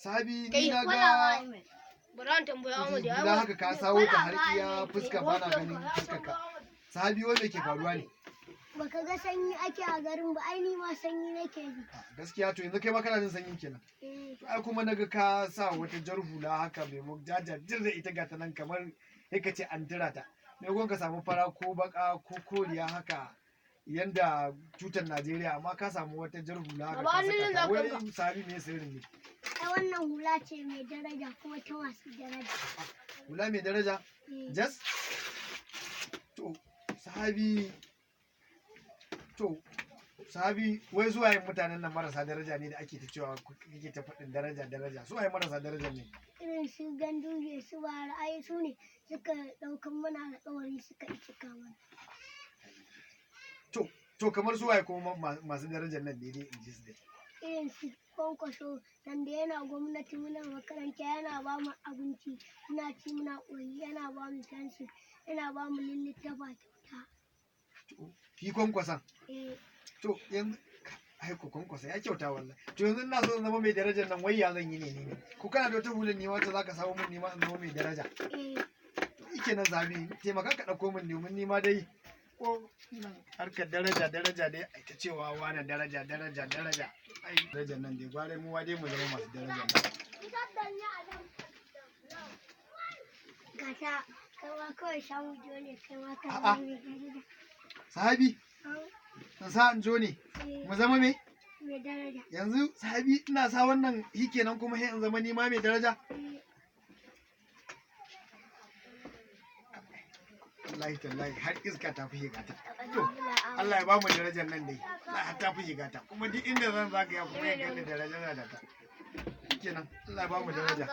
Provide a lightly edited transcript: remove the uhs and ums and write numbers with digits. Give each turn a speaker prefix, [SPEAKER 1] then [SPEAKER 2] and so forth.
[SPEAKER 1] Sabi ni na ga
[SPEAKER 2] Buran tambaya Ahmad ya
[SPEAKER 1] hula haka ka sawo ta har iya fuska bana ganin fuskarka. Sabi wai me ke faruwa ne?
[SPEAKER 3] Baka ga sanyi ake a garin ba, ai ni ma sanyi nake ji.
[SPEAKER 1] Gaskiya to yanzu kai ma kana jin sanyi kenan. To ai kuma naga ka sa wata jar hula haka mai mu jajajir da ita gata nan kamar sai ka ce an tira ta. Me gon ka samu fara ko baka ko koriya haka yanda tutar Najeriya amma ka samu wata jar hula haka ka saka ta. Wai Sabi me sirrin ne?
[SPEAKER 3] Ai wannan hula ce mai daraja kuma ta masu daraja.
[SPEAKER 1] Hula mai daraja? Jas? To Sabi wai zuwa yin mutanen nan marasa daraja ne da ake ta cewa kake ta faɗin daraja su waye marasa daraja ne?
[SPEAKER 3] Irin su Ganduje su Bara ai su ne suka ɗaukan mana alƙawari suka cika mana.
[SPEAKER 1] To kamar su waye kuma masu darajar nan daidai in ji su dai.
[SPEAKER 3] Irin su Kwankwaso dan da yana gwamnati muna makaranta yana ba mu abinci muna ci muna koyi yana ba mu fensi yana ba mu littafa kyauta.
[SPEAKER 1] Ki Kwankwason? To yanzu ai ko Kwankwasa ya kyauta wallahi. To yanzu ina so in zama mai darajar nan wai ya zan yi ne. Ko kana da wata hular ne wacce zaka samu min nima in zama mai daraja? Yake nan Sabi taimaka ka ɗauko min domin nima dai ko harkar daraja dai ai ta cewa wani daraja ai darajar nan dai gware mu dai mu zama masu daraja nan.
[SPEAKER 3] Gata kaiwa kawai samu jo ne kaiwa ka zama mai daraja.
[SPEAKER 1] Sabi in sa in jo ne mu zama me?
[SPEAKER 3] Mai daraja.
[SPEAKER 1] Yanzu Sabi ina sa wannan kenan kuma sai in zama nima mai daraja? Wallahi tallahi har iska ta fi higata. To Allah ya ba mu darajar nan dai. Allah ta fi higata kuma duk inda zan zagaya kuma ya gani darajar da ta. Kenan Allah ya ba mu daraja.